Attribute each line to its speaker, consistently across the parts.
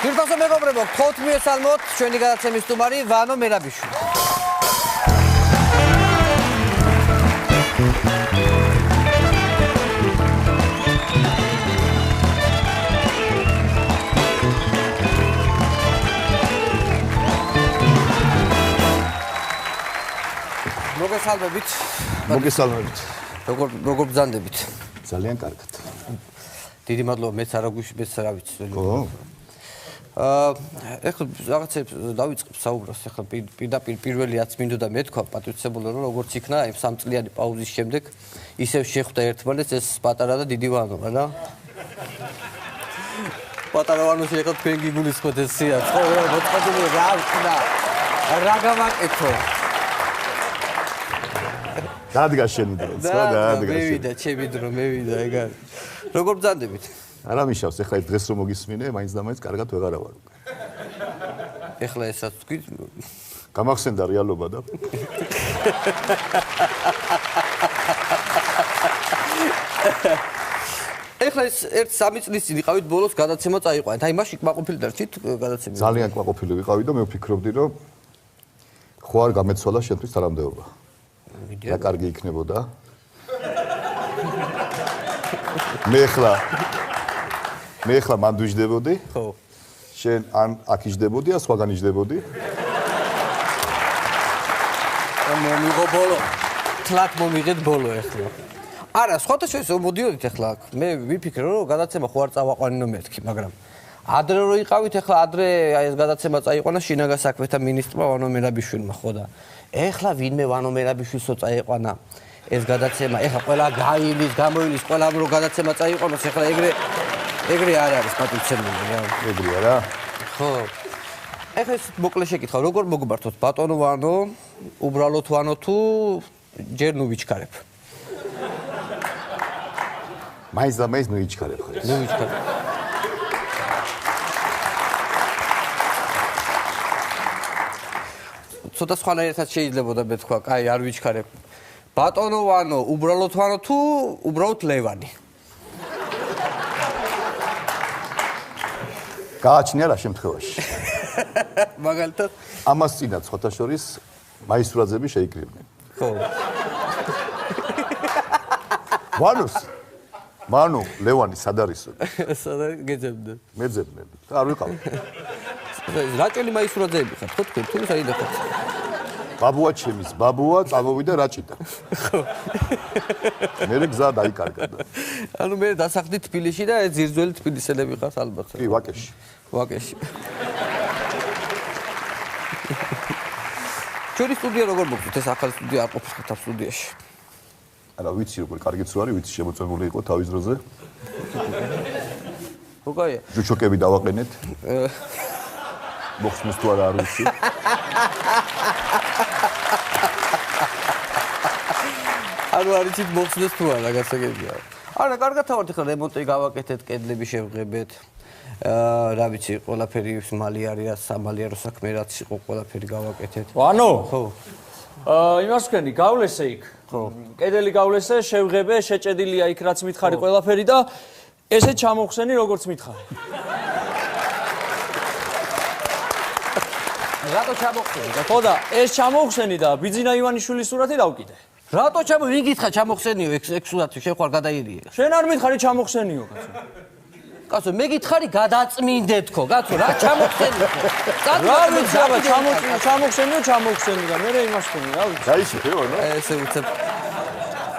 Speaker 1: Firtaso მეგობრებო, გთხოვთ მიესალმოთ ჩვენი გადაცემის სტუმარი ვანო მერაბიშვილი.
Speaker 2: მოგესალმებით.
Speaker 1: როგორ ბრძანდებით?
Speaker 2: ძალიან კარგად.
Speaker 1: დიდი მადლობა, მეც არა ვიცი. ეხლა რაღაცებს დავიწყებ საუბრას, ეხლა პირდაპირ პირველი 10 მინუტა მეთქვა პატრიცებულო, რომ როგორც იქნა იმ 3 წლიანი პაუზის შემდეგ ისევ შეხვდა ერთმანეთს ეს პატარა და დიდი ვანო, რა? პატარა ვანოში ეხლა თქვენ გიგულისხმოთ ეს სიაც, ხო, მოწყობილი რა ვქნა. რა გავაკეთო?
Speaker 2: დადგა შენი დროც, ხო, დადგა.
Speaker 1: მევიდა, ჩემი დრო, მევიდა, ეგ არის. როგორ ბრძანდებით?
Speaker 2: არა მიშავს, ეხლა ეს დღეს რომ მოგისმინე, მაინც და მაინც კარგად ვეღარა ვარ.
Speaker 1: ეხლა ესაც თქვი?
Speaker 2: გამახსენდა რეალობა და
Speaker 1: ეხლა ეს 1-3 წლის წინ იყავით ბოლოს გადაცემა წაიყვანეთ. აი მაშინ კმაყოფილი დარჩით გადაცემით.
Speaker 2: ძალიან კმაყოფილი ვიყავი და მე ვფიქრობდი, რომ ხო არ გამეცვალა შენთვის თანამდებობა. რა კარგი იქნებოდა. მე ხლა მანდ ვიждდებოდი.
Speaker 1: ხო.
Speaker 2: შენ ან აქ იждდებოდი, ან სხვაგან იждდებოდი.
Speaker 1: მომიღო ბოლო. თლათ მომიღეთ ბოლო ეხლა. არა, სხვათა შორის მოდიოდით ეხლა აქ. მე ვიფიქრე, რომ გადაცემა ხო არ წავაყვანინო მეთქი, მაგრამ ადრე რო იყავით, ეხლა ადრე აი ეს გადაცემა წაიყვანა შინაგან საქმეთა მინისტრმა ვანო მერაბიშვილმა, ხო და ეხლა ვინმე ვანო მერაბიშვილსო წაიყვანა ეს გადაცემა, ეხლა ყველა გაილის, გამოილის, ყველა რო გადაცემა წაიყვანოს, ეხლა ეგრე არ არის პატრიცებული რა.
Speaker 2: ეგრეა რა.
Speaker 1: ხო. ეხლა ეს მოკლე შეკითხვა, როგორ მოგბართოთ ბატონო ვანო, უბრალოდ ვანო თუ ჯერ ნუ ვიჩქარებ?
Speaker 2: მაინც და მაინც ნუ ვიჩქარებ ხო?
Speaker 1: ნუ ვიჩქარებ. ცოტა სხვანაირად შეიძლებოდა მეთქვა, კაი, არ ვიჩქარებ. ბატონო ვანო, უბრალოდ ვანო თუ უბრალოდ ლევანი?
Speaker 2: გააჩნია რა შემთხვევაში.
Speaker 1: მაგალითად,
Speaker 2: ამას წინათ სხვათა შორის მაისურაძები შეიკრიბნენ.
Speaker 1: ხო.
Speaker 2: ვანო, ლევანი სად არისო?
Speaker 1: სად არის გეძებდნენ?
Speaker 2: მეძებდნენ. არ ვიყავ.
Speaker 1: რაჭელი მაისურაძეები ხართ, ხო თქვენ თუ საიდან ხართ?
Speaker 2: ბაბუა ჩემის, ბაბუა წამოვიდა რაჭიდან.
Speaker 1: ხო.
Speaker 2: მე გზა დაიკარგა.
Speaker 1: ანუ მე დასახლდი თბილისში და ძირძველი თბილისელები ხართ ალბათ.
Speaker 2: კი, ვაკეში.
Speaker 1: ვაკეში. ჩვენი სტუდია როგორ მოგწვით? ეს ახალი სტუდია არ ყოფს ხართ სტუდიაში.
Speaker 2: არა ვიცი როგორ კარგიც ვარი, ვიცი შემოწმებული იყო თავის დროზე.
Speaker 1: უკაია.
Speaker 2: ჯუჩოკები დავაყენეთ. მოხსნის თუ არა არ ვიცი.
Speaker 1: ანუ არიცით მოხსნეს თუ არა, გასაგებია. არა, კარგად თავართ ახლა რემონტი გავაკეთეთ, კედლები შევღებეთ. რა ვიცი, ყველაფერი მალი არის, სამალიერო საქმე რაც იყო, ყველაფერი გავაკეთეთ.
Speaker 3: ვანო?
Speaker 1: ხო.
Speaker 3: იმას ვქენი, გავლესე იქ.
Speaker 1: ხო.
Speaker 3: კედელი გავლესე, შევღებე, შეჭედილია იქ რაც მითხარი ყველაფერი და ესე ჩამოხსენი როგორც მითხარი.
Speaker 1: რატო ჩამოხსენი?
Speaker 3: ხო და ეს ჩამოხსენი და ბიძინა ივანიშვილის სურათი დავკიდე.
Speaker 1: რატო ვინ გითხრა ჩამოხსენიო ეგ სურათი შეხوار გადაირიე?
Speaker 3: შენ არ მითხარი ჩამოხსენიო, კაცო.
Speaker 1: კაცო, მე გითხარი გადაწმინდეთქო, კაცო, რა ჩამოხსენიო?
Speaker 3: რა ვიცი, აბა ჩამოხსენიო და მე იმას ვქენი, რა ვიცი.
Speaker 2: დაიშიფე, ვანო?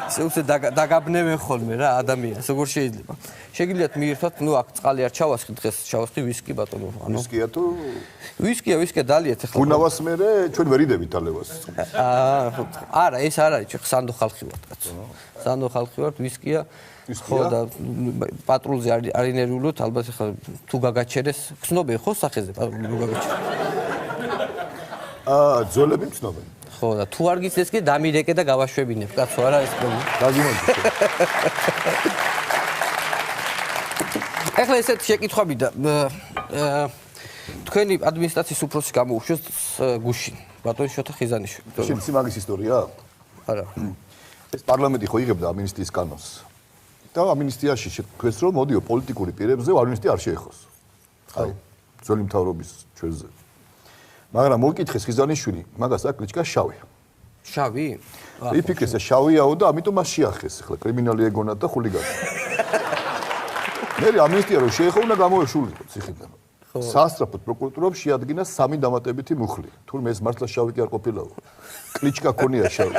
Speaker 1: ესე უცებ დაგაბნევენ ხოლმე რა ადამიანს, როგორ შეიძლება? შეგიძლიათ მიირთვათ, ნუ აქ წყალი არ ჩავასხი დღეს, ჩავასხი ვისკი ბატონო, ანუ
Speaker 2: ვისკია თუ
Speaker 1: ვისკია დალიეთ ახლა.
Speaker 2: გუნავას მერე ჩვენ ვერ იდებით ალევას.
Speaker 1: არა, ეს არ არის, სანდო ხალხი ვართ, კაცო. სანდო ხალხი ვართ, ვისკია. ხო და პატრულზე არინერიულოთ, ალბათ ახლა თუ გაგაჩერეს, გცნობენ ხო სახეზე პატრულზე გაგაჩერეს.
Speaker 2: ძოლები მცნობენ.
Speaker 1: ხო და თუ არ გიცეს კი დამირეკე და გავაშვებინებ, კაცო, არა ეს პრობლემა.
Speaker 2: დაგიმონდი.
Speaker 1: ეხლა ესეთ შეკითხვები და თქვენი ადმინისტრაციის უფროსი გამოუშვეს გუშინ, ბატონ შოთა ხიზანიშვილი.
Speaker 2: შენ იცი მაგის ისტორია?
Speaker 1: არა.
Speaker 2: ეს პარლამენტი ხო იღებდა ამინისტიის კანონს. და ამინისტიაში თქვენს რომ მოდიო პოლიტიკური პირებზე ამინისტია არ შეეხოს. აი, ძველი მთავრობის ჩვენზე. მაგრამ მოკითხეს ხიზანიშვილი, მაგას აკლიჩკა შავი.
Speaker 1: შავი?
Speaker 2: იფიქრეს შავიაო და ამიტომ მას შეახეს ახლა კრიმინალი ეგონა და ხულიგანი. მე ამნისტია რომ შეეხოვნა გამოეშულიყო ციხიდან. სასწრაფოდ პროკურატურამ შეადგინა 3 დამატებითი მუხლი. თურმე ეს მართლა შავი კი არ ყოფილაო. კლიჩკა ქონია შავი.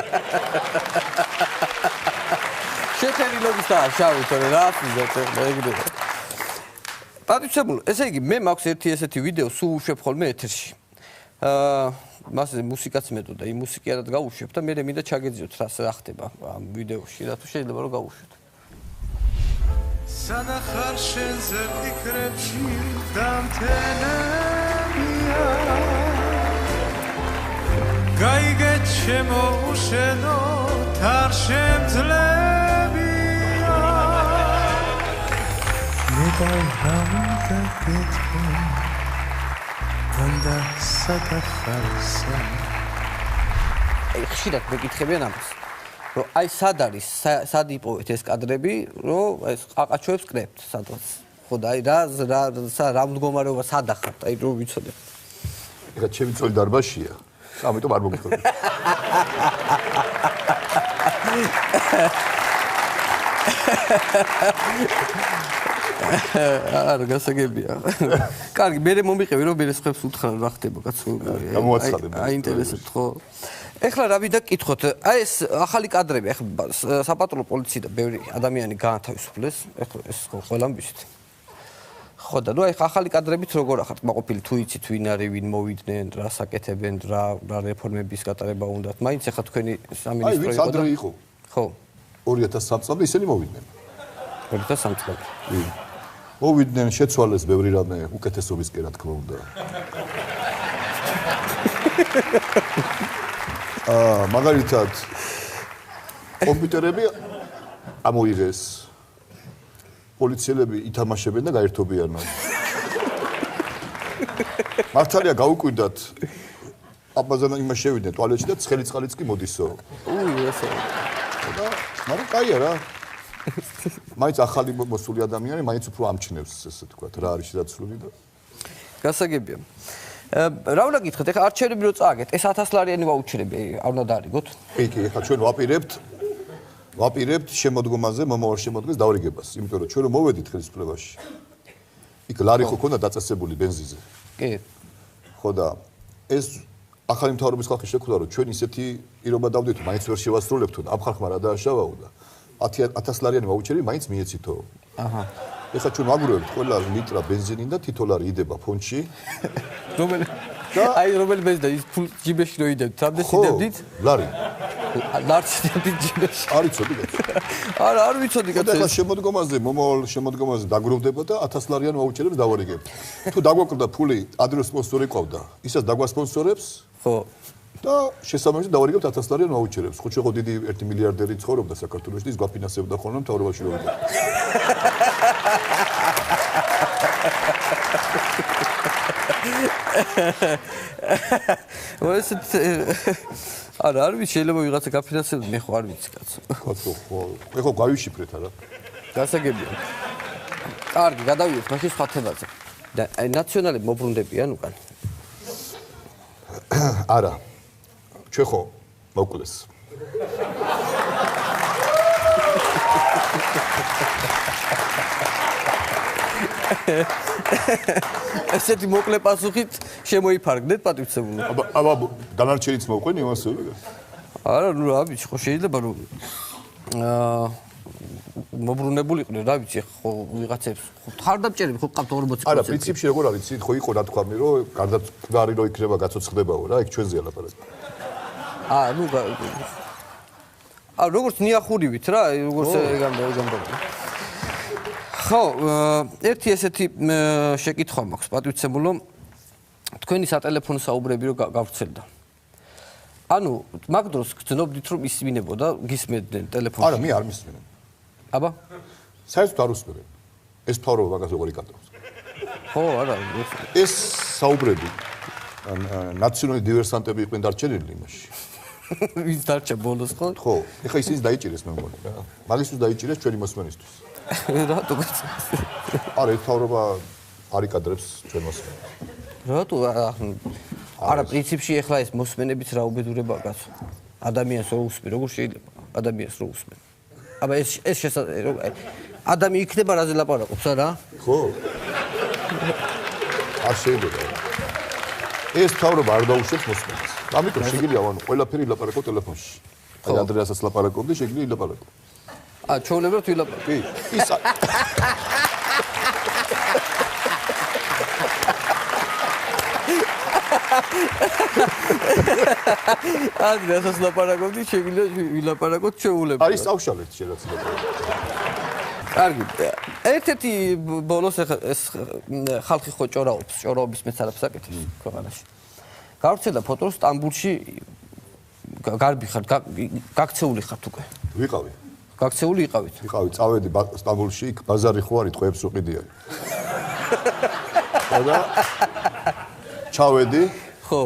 Speaker 1: შეფერილობის და შავი თორე რა ვიზოთ ეგრევე. პატრიცემულ, ესე იგი მე მაქვს ერთი ესეთი ვიდეო სულ უშვებ ხოლმე ეთერში. მასზე მუსიკაც მეტოდა, იმ მუსიკიადად გავუშვებ და მე მინდა ჩაგეძიოთ რა ხდება ამ ვიდეოში, რა თუ შეიძლება რომ გავუშვოთ.
Speaker 4: სანახარ შენზე ფიქრებში დამთენებია გაიგე ჩემო უშენო თარ შემძლებია მე დავამდა გეთქო და საკახარსა
Speaker 1: ხშირად მეკითხებიან ამას რომ აი სად არის სად იპოვეთ ეს კადრები რომ ეს ყაყაჩოებს კრებთ სადღაც ხო და აი რა მდგომარეობა სად ახართ აი რომ ვიცოდეთ
Speaker 2: ეხლა ჩემი წოლი დარბაზშია ამიტომ არ მოგიხსენებ
Speaker 1: არა გასაგებია. კარგი, მე მომიყევი რომ მე სხვებს უთხრა რა ხდება კაცო. აინტერესებთ ხო? ეხლა რა ვიდა გკითხოთ, აი ეს ახალი კადრები, ეხლა საპატრულო პოლიციიდან ბევრი ადამიანი გაათავისუფლეს, ეხლა ეს ყველამ ვიცით. ხო და ნუ აი ახალი კადრებით როგორ ახართ მაყოფილი თუ იცით ვინ არის, ვინ მოვიდნენ, რა საკეთებენ, რა რეფორმების გატარება უნდათ. მაინც ეხლა თქვენი სამინისტრო
Speaker 2: იყო და იყო.
Speaker 1: ხო.
Speaker 2: 2003 წლამდე ისინი მოვიდნენ.
Speaker 1: 2003 წლამდე.
Speaker 2: მოვიდნენ შეცვალეს ბევრი რამე უკეთესობისკენ რა თქმა უნდა. მაგალითად კომპიუტერები ამოიღეს. პოლიციელები ითამაშებენ და გაერთობიანან. მართალია გაუკვირდათ აბაზანა იმას შევიდნენ ტუალეტში და ცხელი წყალიც კი მოდისო.
Speaker 1: ესე.
Speaker 2: მაგრამ კაია რა. მაინც ახალი მოსული ადამიანი მაინც უფრო ამჩნევს ესე თქვა რა არის დაცული და
Speaker 1: გასაგებია. რა უნდა გითხრათ, ეხლა არჩევნები რო წააგეთ, ეს 1000 ლარიანი ვაუჩერები არ უნდა დაარიგოთ?
Speaker 2: კი, ეხლა ჩვენ ვაპირებთ შემოდგომაზე, მომავალ შემოდგომას დავრიგებას, იმიტომ რომ ჩვენ რომ მოვედით ხელისუფლებაში. იქ ლარი ხო ქონდა დაწესებული ბენზინზე.
Speaker 1: კი.
Speaker 2: ხო და ეს ახალი მთავრობის ხალხი შეხვდა რომ ჩვენ ისეთი პირობა დავდით, მაინც ვერ შევასრულებთ და ამ ხალხმა რა დააშავა და 1000 ლარიანი ვაუჩერი მაინც მიეცითო. აჰა. ეხლა ჩვენ ვაგურებთ ყველა ლიტრა ბენზინი და თითო ლარი იდება ფონდში.
Speaker 1: რომელი ბენზინა ის ფულ ჯიბეში რო იდებთ, ამდე სიდებდით?
Speaker 2: ლარი.
Speaker 1: ლარს იდებდით ჯიბეში.
Speaker 2: არ იცოდი კაცო.
Speaker 1: არა, არ ვიცოდი კაცო.
Speaker 2: ეხლა შემოდგომაზე, მომავალ შემოდგომაზე დაგროვდება და 1000 ლარიან ვაუჩერებს დავარიგებთ. თუ დაგვაკვირდა ფული, ადრე სპონსორი ყავდა, ისაც დაგვასპონსორებს.
Speaker 1: ხო.
Speaker 2: და შესაბამისად დავარიგებთ 1000 ლარიან ვაუჩერებს. ხო შეხო დიდი 1 მილიარდერი ცხოვრობდა საქართველოში, ის გვაფინანსებდა ხოლმე მთავრობაში რო ვიდა.
Speaker 1: არა, არ ვიცი, შეიძლება ვიღაცა გაფინანსებდა, მე ხო არ ვიცი კაცო.
Speaker 2: კაცო, ხო. ეხლა გავიშიფრეთ არა.
Speaker 1: გასაგებია. კარგი, გადავიდეთ მაშინ სხვა თემაზე. და აი ნაციონალები მობრუნდებიან უკან.
Speaker 2: არა. ჩვენ ხო მოკლეს.
Speaker 1: ესეთი მოკლე პასუხით შემოიფარგდეთ პატივცემულო.
Speaker 2: აბა დანარჩენიც მოყვენ იმასე.
Speaker 1: არა, ნუ რა ვიცი, ხო შეიძლება რომ მობრუნებულიყვნენ, რა ვიცი, ხო ვიღაცებს ხარდამჭერები ხო ყავთ 40%.
Speaker 2: არა, პრინციპში როგორ არის, ხო იყო რა თქვა მე, რომ გარდაცვლილი რო იქნება გაცოცხლებაო რა, იქ ჩვენზეა ლაპარაკი.
Speaker 1: ნუ როგორც ნიახურივით რა, როგორც ეგამდე. ხო, ერთი ესეთი შეკითხვა მაქვს პატივცემულო. თქვენი სატელეფონო საუბრები რო გავრცელდა. ანუ მაგ დროს გძნობდით რომ ისმინებოდა, გისმენდნენ ტელეფონში.
Speaker 2: არა, მე არ მისმენენ.
Speaker 1: აბა?
Speaker 2: საერთოდ არ უსმენენ. ეს ფავრობა მაგას როგორ იკადროს.
Speaker 1: ხო, არა.
Speaker 2: ეს საუბრები ნაციონალური დივერსანტები იყვნენ დარჩენილი იმაში.
Speaker 1: ვის დარჩა ბოლოს ხო?
Speaker 2: ხო, ეხლა ისინი დაიჭირეს მე მგონი რა. მაგისთვის დაიჭირეს ჩვენი მოსმენისთვის.
Speaker 1: რატო კაცო?
Speaker 2: არა, ეს ფავრობა არიკადრებს ჩვენ მოსმენებს.
Speaker 1: რატო არა პრინციპში ეხლა ეს მოსმენებიც რა უბედურებაა კაცო. ადამიანს რო უსმენ, როგორ შეიძლება ადამიანს რო უსმენ? აბა ეს ადამიანი იქნება რაზე ლაპარაკობს არა?
Speaker 2: ხო? არ შეიძლება. ეს თავრობა არ დაუშვებს მოსმენას. ამიტომ შეგიძლია ვანო ყველაფერი ილაპარაკო ტელეფონში. აი ანდრეასაც ლაპარაკობდი, შეგიძლია ილაპარაკო.
Speaker 1: ჩვეულებრივად ვილაპარაკო.
Speaker 2: კი, ის
Speaker 1: ანდრეასაც ლაპარაკობდი, შეგიძლია ვილაპარაკოთ ჩვეულებრივად.
Speaker 2: არის წავშალეთ შეიძლება.
Speaker 1: კარგი. ერთ-ერთი ბოლოს ეს ხალხი ხო ჭორაობის მეცალებს აკეთებს ქვეყანაში. გავრცელდა ფოტო სტამბულში გარბი ხარ, გაქცეული ხართ უკვე.
Speaker 2: ვიყავი.
Speaker 1: გაქცეული იყავით.
Speaker 2: ვიყავი, წავედი სტამბულში, იქ ბაზარი ხო არის, ტყვეებს უყიდიანი. და ჩავედი.
Speaker 1: ხო.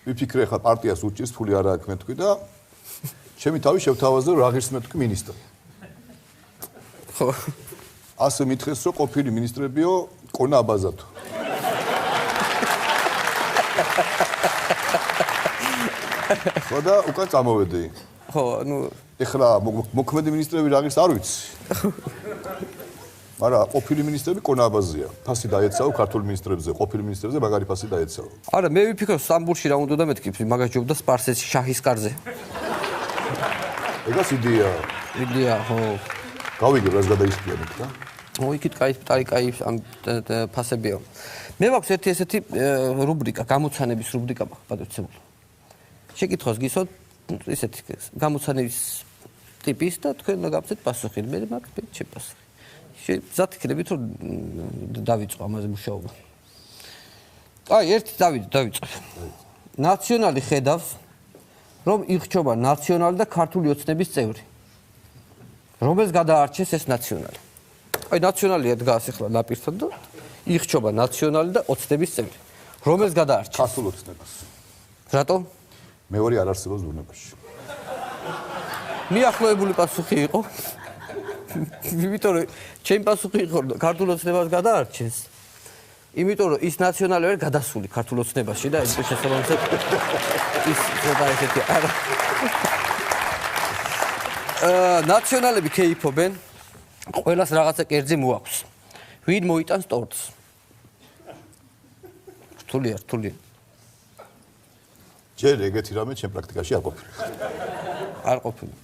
Speaker 2: ვიფიქრე ხა პარტიას უჭირს, ფული არ აქვს მე თქვი და ჩემი თავი შევთავაზე რა ღირს მე თქვი მინისტრი.
Speaker 1: ხო.
Speaker 2: ასე მითხეს რომ ყოფილი მინისტრებიო კონა აბაზათო. ხო და უკან წამოვედი.
Speaker 1: ხო, ნუ
Speaker 2: ეხლა მოქმედი მინისტრები რა ღირს არ ვიცი. მაგრამ ყოფილი მინისტრები კონა აბაზია. ფასი დაეცაო ქართული მინისტრებზე, ყოფილი მინისტრებზე მაგარი ფასი დაეცაო.
Speaker 1: არა, მე ვიფიქრე სტამბულში რა უნდა და მეთქი, მაგას ჯობდა სპარსეთში შაჰის კარზე.
Speaker 2: ეგას იდეა.
Speaker 1: იდეა, ხო.
Speaker 2: გავიგებ რას გადაიხდიანებ და?
Speaker 1: იქით კაი ამ ფასებია. მე მაქვს ერთი ესეთი რუბრიკა, გამოცანების რუბრიკა მაქვს პატრიცებული. შეკითხვას გისვათ ისეთი გამოცანების ტიპის და თქვენ უნდა გავცეთ პასუხი. მე მაქვს ჩემი პასუხი. ზათ იქნებით რომ დავიწყო ამაზე მუშაობა. აი, ერთი დავიწყე. ნაციონალი ხედავს, რომ ირჩება ნაციონალი და ქართული ოცნების წევრი. რომელს გადაარჩეს ეს ნაციონალი. აი, ნაციონალია დგას ახლა ნაპირთან და ირჩება ნაციონალი და ოცნების წევრი. რომელს გადაარჩეს?
Speaker 2: ქართულ ოცნებას.
Speaker 1: რატო?
Speaker 2: მეორე არ არსებობს ბუნებაში.
Speaker 1: მიახლოებული პასუხი იყო. იმიტომ რომ ჩემი პასუხი იყო ქართულ ოცნებას გადაარჩეს. იმიტომ რომ ის ნაციონალი ვერ გადასული ქართულ ოცნებაში და ეს შესაბამისად ის ზედა ესეთი არა. ნაციონალები ქეიფობენ, ყველას რაღაცა კერძი მოაქვს. ვინ მოიტანს ტორტს? რთულია.
Speaker 2: ჯერ ეგეთი რამე ჩემ პრაქტიკაში არ ყოფილა.
Speaker 1: არ ყოფილა.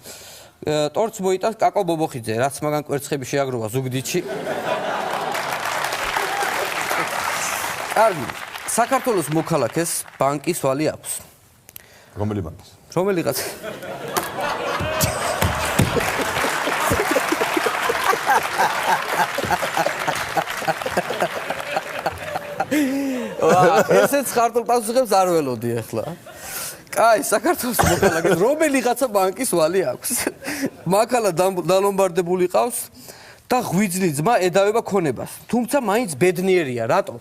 Speaker 1: ტორტს მოიტანს კაკო ბობოხიძე, რაც მაგან კვერცხები შეაგროვა ზუგდიდში. კარგი. საქართველოს მოქალაქეს ბანკის ვალი აქვს.
Speaker 2: რომელი ბანკის?
Speaker 1: რომელიღაც. ესეც ხარტულ პასუხებს არ ველოდი ახლა. კაი, საქართველოს მოქალაქეს რომელიღაცა ბანკის ვალი აქვს. მაქალა დალომბარდებული ყავს და ღვიძლი ძმა ედავება ქონებას. თუმცა მაინც ბედნიერია, რატო?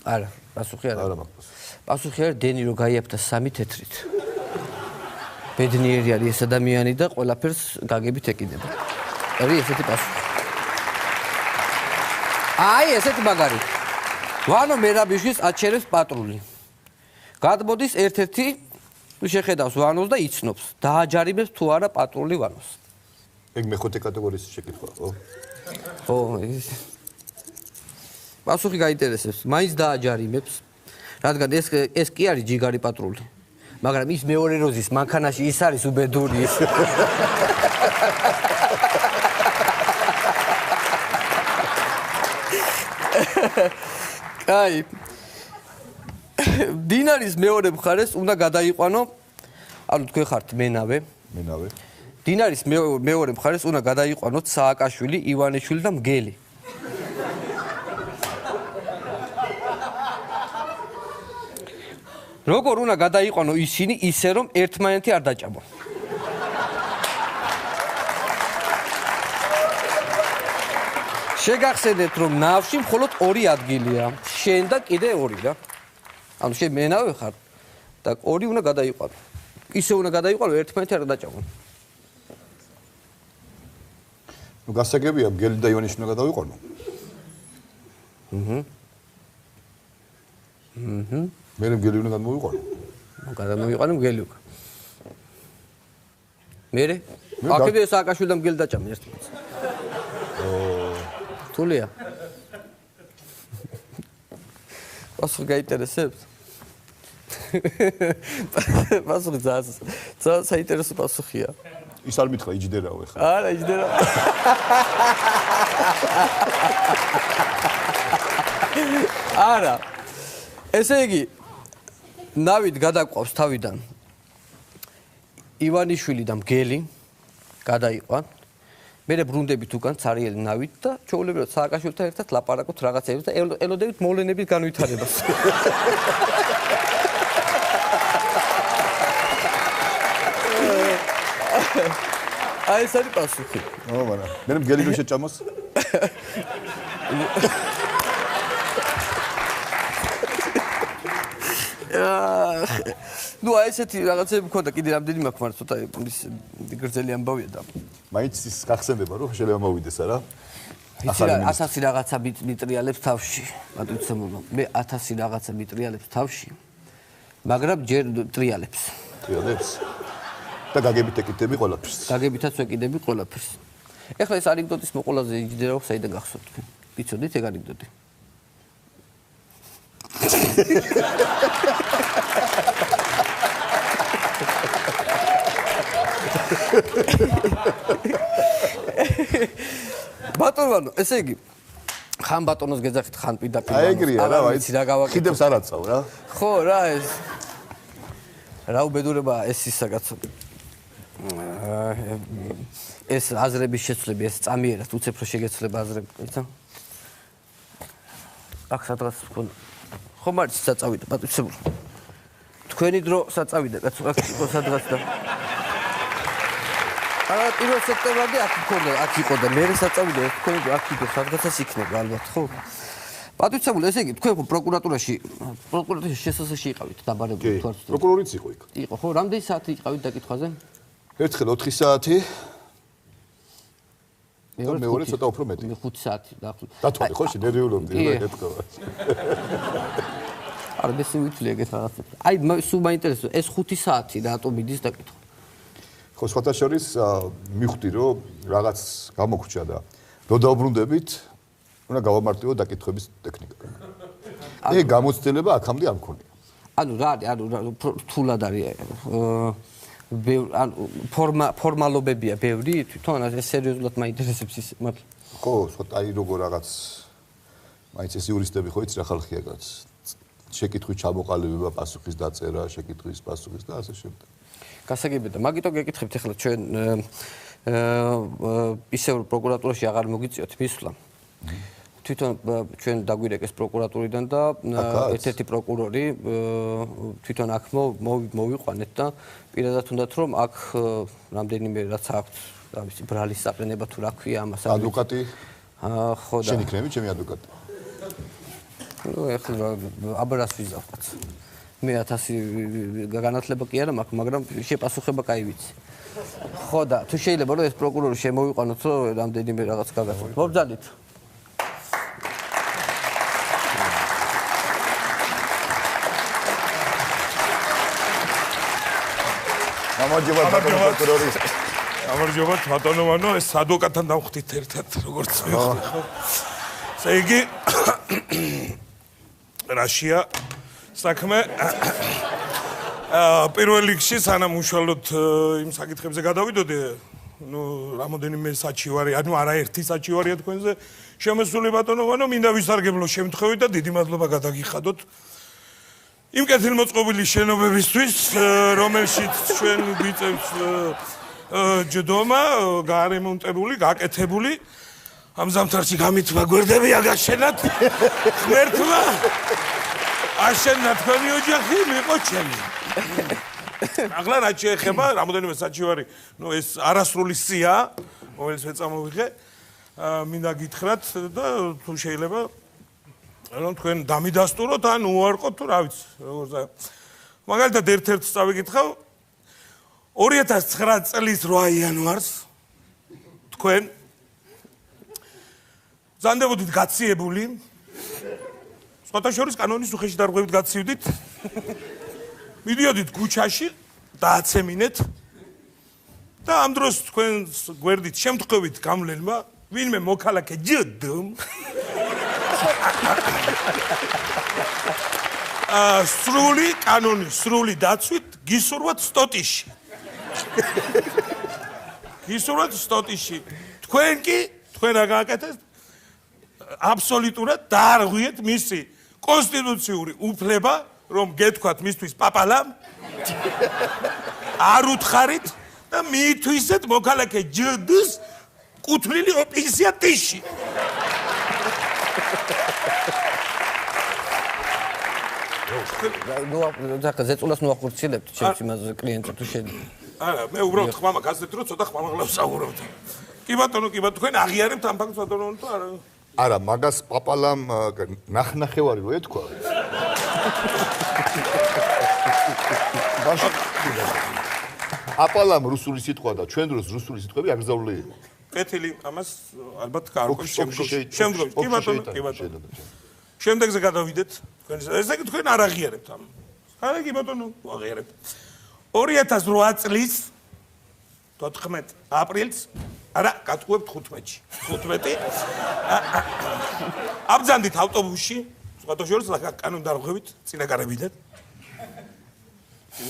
Speaker 1: არა, პასუხი არა.
Speaker 2: არა მაქვს.
Speaker 1: პასუხი არის დენი რო გაიაფთა 3 თეთრით. ბედნიერი არის ეს ადამიანი და ყველაფერს გაგებით ეკიდება. არის ესეთი პასუხი. აი, ესეთი მაგარი. ვანო მერაბიშვილს აჩერებს პატრული. გადმოდის ერთ-ერთი, შეხედავს ვანოს და იცნობს, დააჯარიმებს თუ არა პატრული ვანოს.
Speaker 2: ეგ მეხუთე კატეგორიის შეკითხვა, ხო?
Speaker 1: ხო, პასუხი გაინტერესებს, მაინც დააჯარიმებს, რადგან ეს კი არის ჯიგარი პატრული. მაგრამ ის მეორე როზის მანქანაში ის არის უბედური. კაი. დინარის მეორე მხარეს უნდა გადაიყვანო, ანუ თქვენ ხართ მენავე. დინარის მეორე მხარეს უნდა გადაიყვანოთ სააკაშვილი, ივანიშვილი და მგელი. როგორ უნდა გადაიყვანო ისინი ისე რომ ერთმანეთი არ დაჭამო. შეგახსენეთ რომ ნავში მხოლოდ 2 ადგილია. შენ და კიდე 2 რა. ანუ შენ მენავე ხარ და 2 უნდა გადაიყვანო. ისე უნდა გადაიყვანო ერთმანეთი არ დაჭამონ.
Speaker 2: ნუ გასაგებია მგელი და ივანიშვილი უნდა გადავიყვანო. მე მგელი უნდა გადმოვიყვანო.
Speaker 1: გადამოვიყვანო მგელი უკვე. მერე? აქედე სააკაშვილი და მგელი დაჭამე ერთმანეთს. თულია. პასუხი გაინტერესებს? პასუხი ძალიან საინტერესო პასუხია.
Speaker 2: ის არ მითხრა იჯდერაო ეხლა.
Speaker 1: არა, იჯდერა. არა. ესე იგი, ნავით გადაყვავს თავიდან ივანიშვილი და მგელი გადაიყვან. მერე ბრუნდებით უკან ცარიელი ნავით და ჩვეულებრივად სააკაშვილთან ერთად ლაპარაკობთ რაღაცეებს და ელოდებით მოვლენების განვითარებას. აი ეს არის პასუხი.
Speaker 2: მაგრამ მე მგელი რო შეჭამოს?
Speaker 1: ნუ აი ესეთი რაღაცები მქონდა კიდე რამდენი მაქვს მაგრამ ცოტა ის გრძელი ამბავია და
Speaker 2: მაინც ის გახსენდება რომ შეიძლება მოვიდეს არა?
Speaker 1: იცი რა 1000 რაღაცა მიტრიალებს თავში პატუცემულო მე 1000 რაღაცა მიტრიალებს თავში მაგრამ ჯერ ტრიალებს
Speaker 2: და გაგებით ეკიდები ყველაფერს
Speaker 1: გაგებითაც ვეკიდები ყველაფერს ეხლა ეს ანეკდოტის მოყოლაზე იჯდერაო საიდან გახსოვთ თქვენ ვიცოდით ეგ ანეკდოტი ბატონო, ესე იგი ხან ბატონოს გეძახით, ხან პირდაპირ.
Speaker 2: აი ეგრეა რა, ვიცი რა გავაკეთე. ხიდებს არ აწავ რა.
Speaker 1: ხო, რა ეს. რა უბედურება ეს ის საკაცო. ეს აზრების შეცვლები, ეს წამიერად უცებრო შეგეცვლება აზრები, იცი? აქ სადღაც მქონდა. ხომ არის საწავიდა, პატუცებულო. თქვენი დრო საწავიდა, კაცო, აქ იყო სადღაც და 1 სექტემბრამდე აქ მქონდა, აქ იყო და მე საწავიდა, თქვენი აქ იყო, სადღაცაც იქნება ალბათ, ხო? პატუცებულო, ესე იგი, თქვენ ხო პროკურატურაში შესასეში იყავით დაბარებული თუ არ ვთქვი?
Speaker 2: პროკურორიც იყო იქ.
Speaker 1: იყო, ხო, რამდენი საათი იყავით დაკითხვაზე?
Speaker 2: ერთხელ 4 საათი. მეორე ცოტა უფრო მეტი.
Speaker 1: 5 საათი დაახლოებით.
Speaker 2: დათვალე ხო შედერიულობდი რა ეთქვა.
Speaker 1: არა, მე სულ ეგეთ რაღაცებს. აი, სულ მაინტერესებს ეს 5 საათი რატომ მიდის დაკითხვა?
Speaker 2: ხო, სხვათა შორის მივხვდი რომ რაღაც გამოგვჭა და რო დავბრუნდებით, უნდა გავამარტივო დაკითხების ტექნიკა. ეგ გამოცდილება აქამდე არ მქონია.
Speaker 1: ანუ რა არის, ანუ რთულად არის ანუ ფორმალობებია ბევრი, თვითონ ეს სერიოზულად მაინტერესებს ის მართლა.
Speaker 2: ხო, სხვა აი როგორ რაღაც მაინც ეს იურისტები ხო იცი რა ხალხია კაც. შეკითხვით ჩამოყალიბება, პასუხის დაწერა, შეკითხვის პასუხის და ასე შემდეგ.
Speaker 1: გასაგებია და მაგიტო გეკითხებთ ახლა ჩვენ ისევ პროკურატურაში აღარ მოგიწიოთ მისვლა. თვითონ ჩვენ დაგვირეკეს პროკურატურიდან და ერთ-ერთი პროკურორი თვითონ აქ მოვიყვანეთ და პირადად უნდათ რომ აქ რამდენიმე რაც აქვს, რა ვიცი, ბრალის საყრენება თუ რა ქვია ამას.
Speaker 2: ადვოკატი?
Speaker 1: ხო და
Speaker 2: შენ იქნები ჩემი ადვოკატი.
Speaker 1: ნუ ახლა აბრას ვიზავთ. მე 1000 განათლება კი არა მაქვს, მაგრამ შეპასუხება კაი ვიცი. ხო და თუ შეიძლება რომ ეს პროკურორი შემოვიყვანოთ, რომ რამდენიმე რაღაც გაგაცნოთ. მობრძანით.
Speaker 2: გამარჯობა ბატონო პროკურორი.
Speaker 5: გამარჯობა ბატონო, ეს ადვოკატთან დავხვდით ერთად, როგორც მივხვდი, ხო? ესე იგი რაშია საქმე პირველ რიგში სანამ უშუალოდ იმ საკითხებზე გადავიდოდი, ნუ რამოდენიმე საჩივარი, ანუ არაერთი საჩივარია თქვენზე შემოსული ბატონო, მინდა ვისარგებლო შემთხვევით და დიდი მადლობა გადაგიხადოთ იმ კეთილმოწყობილი შენობებისთვის, რომელშიც ჩვენ გვიწევს ჯდომა, გარემონტებული, გაკეთებული. ამ ზამთარში გამითვა გვერდები აგაშენათ. ღმერთმა აშენა თქვენი ოჯახი, მიყო ჩემი. ახლა რაც შეეხება რამოდენიმე საჩივარი, ნუ ეს არასრული სია, რომელიც მე წამოვიღე, მინდა გითხრათ და თუ შეიძლება რომ თქვენ დამიდასტუროთ ან უარყოთ თუ რა ვიცი, როგორც მაგალითად ერთ-ერთს წავიკითხავ, 2009 წლის 8 იანვარს თქვენ ზანდებოდით გაციებული სხვათა შორის კანონის უხეში დარღვევით გაცივდით მიდიოდით ქუჩაში დააცემინეთ და ამ დროს თქვენს გვერდით შემთხვევით გამლელმა ვინმე მოქალაქე ჯდმ სრული კანონის სრული დაცვით გისურვათ სტოტიში თქვენ კი თქვენ რა გააკეთეთ აბსოლუტურად დაარღვიეთ მისი კონსტიტუციური უფლება რომ გეთქვათ მისთვის პაპალამ არ უთხარით და მიითვისეთ მოქალაქე ჯდს კუთვნილი ოპოზიცია ტიში
Speaker 1: და ზეწოლას ნუ ახორციელებთ ჩემს იმაზე კლიენტზე თუ შედი
Speaker 5: არა მე უბრალოდ ხმამა გასდეთ რომ ცოტა ხმამაღლავს საუბრობთ კი ბატონო თქვენ აღიარებთ ამ ფაქტს ბატონო თუ არა
Speaker 2: არა მაგას პაპალამ ნახნახევარი რო ეთქვა პაპალამ რუსული სიტყვა და ჩვენ დროს რუსული სიტყვები აკრძალული იყო
Speaker 5: კეთილი ამას ალბათ კარგობს შემდგომ კი ბატონო შემდეგზე გადავიდეთ ესე იგი თქვენ არ აღიარებთ ამ არა კი ბატონო აღიარებთ 2008 წლის 14 აპრილს არა გატყუებთ 15-ში 15 აბძანდით ავტობუსში სხვათა შორის კანონ დარღვევით წინაგარებიდან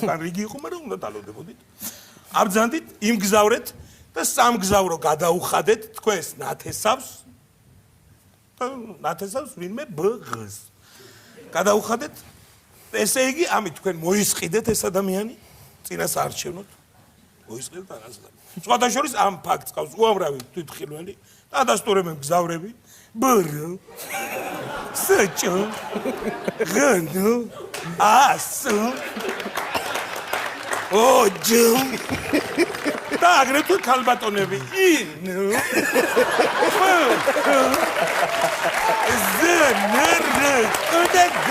Speaker 5: უკან რიგი იყო მაგრამ უნდა დალოდებოდით აბძანდით იმგზავრეთ და სამგზავრო გადაუხადეთ თქვენს ნათესავს და ნათესავს ვინმე ბღს გადაუხადეთ ესე იგი ამით თქვენ მოისყიდეთ ეს ადამიანი წინას არჩევნოთ მოისყიდეთ რაღაცა სხვათა შორის ამ ფაქტს ყავს უამრავი თვითმხილველი და ადასტურებენ მგზავრები ბრ სეჭო გნუ ასუ ოჯო და აგრეთვე ქალბატონები ინუ ზნერ და გგ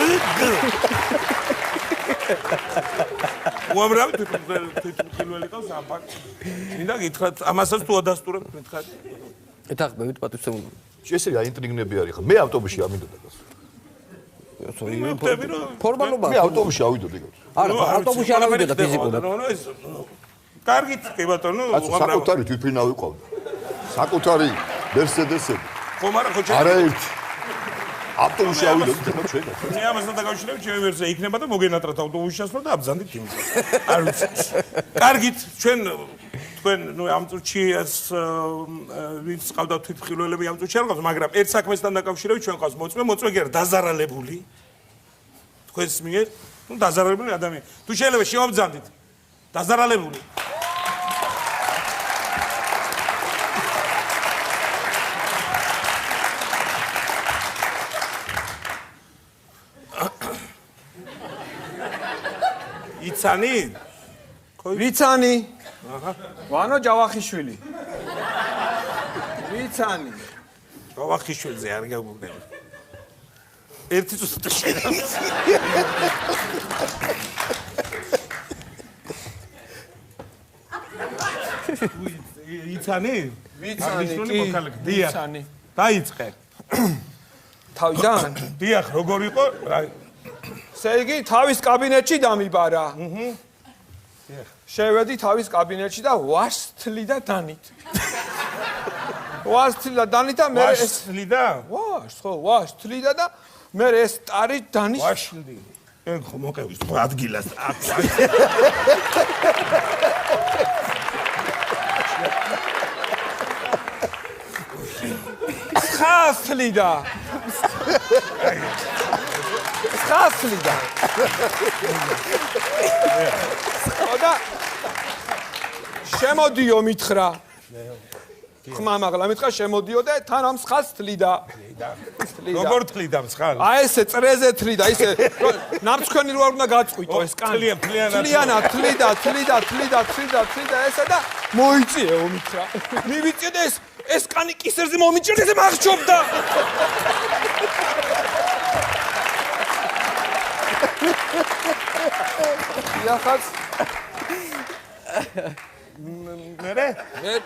Speaker 5: უამრავი თვითმხილველი ყავს ამ ფაქტს მინდა გითხრათ ამასაც თუ ადასტურებთ მითხარ
Speaker 1: ეთახმებით პატივცემულობა
Speaker 2: ესე გაინტრიგნები არის ხა მე ავტობუსში ამინდოდა გას
Speaker 1: ფორმალობა
Speaker 2: მე ავტობუსში ავიდოდი გას
Speaker 1: არა ავტობუსში არ ავიდოდა ფიზიკურად
Speaker 5: კარგით კი ბატონო
Speaker 2: საკუთარი თვითფრინავი ყავდა საკუთარი მერსედესები
Speaker 5: ხომ არა ხო
Speaker 2: არაერთი ავტობუსში ავიდოდი და ჩვენ
Speaker 5: მე ამასთან დაკავშირებით ჩემი ვერსია იქნება და მოგენატრათ ავტობუსში ჩასვლა და აბზანდით იმის არ ვიცი კარგით ჩვენ თქვენ ნუ ამ წუთში ეს ვინც ყავდა თვითმხილველები ამ წუთში არ ყავს მაგრამ ერთ საქმესთან დაკავშირებით ჩვენ ყავს მოწმე კი არა დაზარალებული თქვენს მიერ ნუ დაზარალებული ადამიანი თუ შეიძლება შევაბძანდით დაზარალებული იცანი
Speaker 3: ვიცანი ვანო ჯავახიშვილი ვიცანი
Speaker 5: ჯავახიშვილზე არ გაგუგდება ერთი წუთი შეიძლება იცანი
Speaker 3: ვიცანი
Speaker 5: დაიწყე
Speaker 3: თავიდან
Speaker 5: დიახ როგორ იყო
Speaker 3: ესე იგი თავის კაბინეტში დამიბარა შევედი თავის კაბინეტში და ვასთლი და დანით და მე
Speaker 5: ვასთლი და
Speaker 3: ვასთლი და მე ეს ტარი დანის
Speaker 5: ვაშლი ენ ხო მოკევის ხო ადგილას
Speaker 3: ხასლი და და შემოდიო მითხრა ხმამაღლა მითხრა შემოდიო და თან ამ მსხალს თლიდა
Speaker 5: როგორ თლიდა მსხალს
Speaker 3: აი ესე წრეზე თლიდა ისე ნამსქენი რო არ უნდა გაწყვიტო ეს კანი თლიანად თლიდა ესე და მოიწიეო მითხრა მივიწიე და ეს კანი კისერზე მომიჭერდა და მახჩობდა იახაც
Speaker 5: მერე?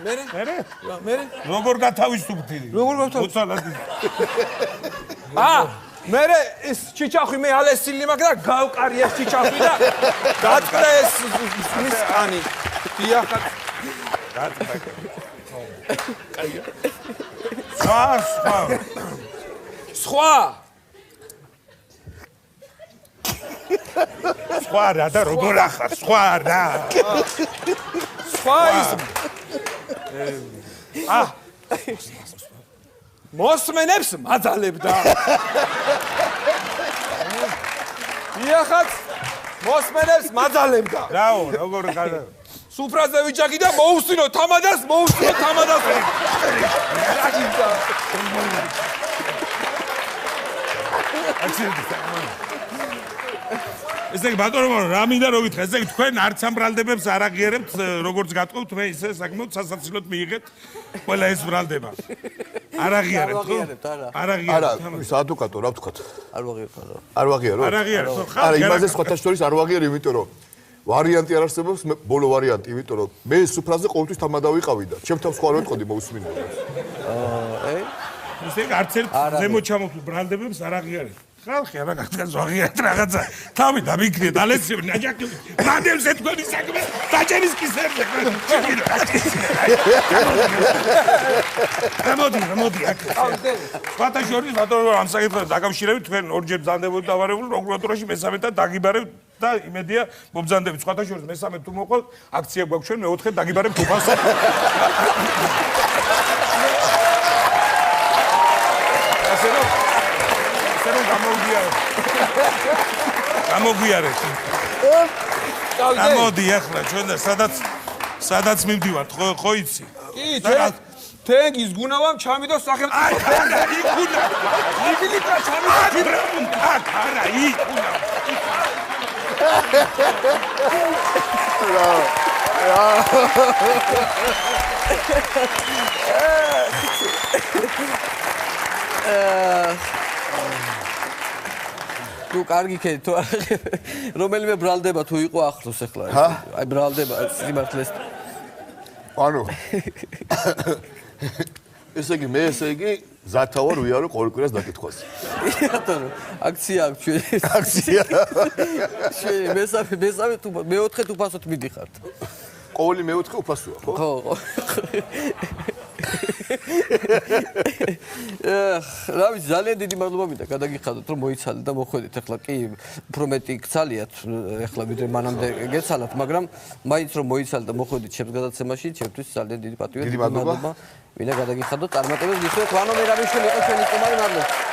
Speaker 3: მერე?
Speaker 5: როგორ გათავისუფლდი?
Speaker 3: როგორ გათავისუფლდი?
Speaker 5: უცალად.
Speaker 3: მერე ეს ჩიჩახვი მე ალესილი მაგრამ გავყარი ეს ჩიჩახვი და გაწყდა ეს მის კანი. დიახაც.
Speaker 5: გაწყდა. სხვა რა და როგორ ახარ? სხვა რა.
Speaker 3: სხვა ის მოსმენებს მაძალებდა. დიახაც მოსმენებს მაძალებდა.
Speaker 5: რაო, როგორ გადა?
Speaker 3: სუფრაზე ვიჭაკი და მოუსწინო თამადას.
Speaker 5: ესე იგი ბატონო, რა მინდა რომ გითხრა, ესე იგი თქვენ არც ამ ბრალდებებს არ აღიარებთ, როგორც გატყობთ, მე ისე საკმაოდ სასაცილოდ მიიღეთ ყველა ეს ბრალდება. არ აღიარებთ, ხო? არ აღიარებთ.
Speaker 2: არა, ის ადვოკატო, რა ვთქვათ?
Speaker 1: არ ვაღიარო.
Speaker 2: არ ვაღიარო?
Speaker 5: არ აღიარებთ, ხო?
Speaker 2: არა, იმაზე სხვათა შორის არ ვაღიარო, იმიტომ რომ ვარიანტი არ არსებობს, ბოლო ვარიანტი, იმიტომ რომ მე სუფრაზე ყოველთვის თამადა ვიყავი და ჩემ თავს ხوار ვეთყოდი მოусმინო.
Speaker 5: ესე იგი არც ერთ ზემოჩამოთვლ ბრალდებებს არ აღიარებთ. ხალხი არა გახდას აღიარეთ რაღაცა. თავი დამიქნიეთ ალესები ნაჯაკი. მანდებს ეთქვენი საქმე დაჭერის კისერზე. გამოდი აქ. სხვათა შორის ბატონო ამ საკითხებს დაკავშირებით თქვენ ორჯერ ბრძანდებოდით დავარებული პროკურატურაში მესამედად დაგიბარებთ და იმედია მომბრძანდებით სხვათა შორის მესამედ თუ მოყოლ აქცია გვაქვს ჩვენ მეოთხედ დაგიბარებთ უფალს. გამოგვიარეთ. გამოდი ახლა ჩვენ და სადაც მივდივართ ხო იცი?
Speaker 3: კი, თენგის გუნავამ ჩამიდო სახელმწიფო.
Speaker 5: არა, იგუნა.
Speaker 3: იგლიკა ჩამიდო.
Speaker 5: არა, იგუნა.
Speaker 1: თუ კარგი ქედი თუ რომელიმე ბრალდება თუ იყო ახლოს ახლა აი ბრალდება სიმართლეს
Speaker 2: ანუ ესე იგი ზათავარ ვიარო ყოველ კვირას დაკითხვას
Speaker 1: ბატონო აქცია აქვს ჩვენ
Speaker 2: აქცია
Speaker 1: ჩვენ მესამე თუ მეოთხე თუ ფასოთ მიდიხართ
Speaker 2: ყოველი მეოთხე უფასოა ხო
Speaker 1: ხო რა ვიცი ძალიან დიდი მადლობა მინდა გადაგიხადოთ რომ მოიცალეთ და მოხვედით ახლა კი უფრო მეტი გცალიათ ახლა ვიდრე მანამდე გეცალათ მაგრამ მაინც რომ მოიცალეთ და მოხვედით ჩემს გადაცემაში ჩემთვის ძალიან დიდი პატივია
Speaker 2: დიდი მადლობა
Speaker 1: მინდა გადაგიხადოთ წარმატებებს გისურვებთ ვანო მერაბიშვილი იყო ჩვენი სტუმარი მადლობა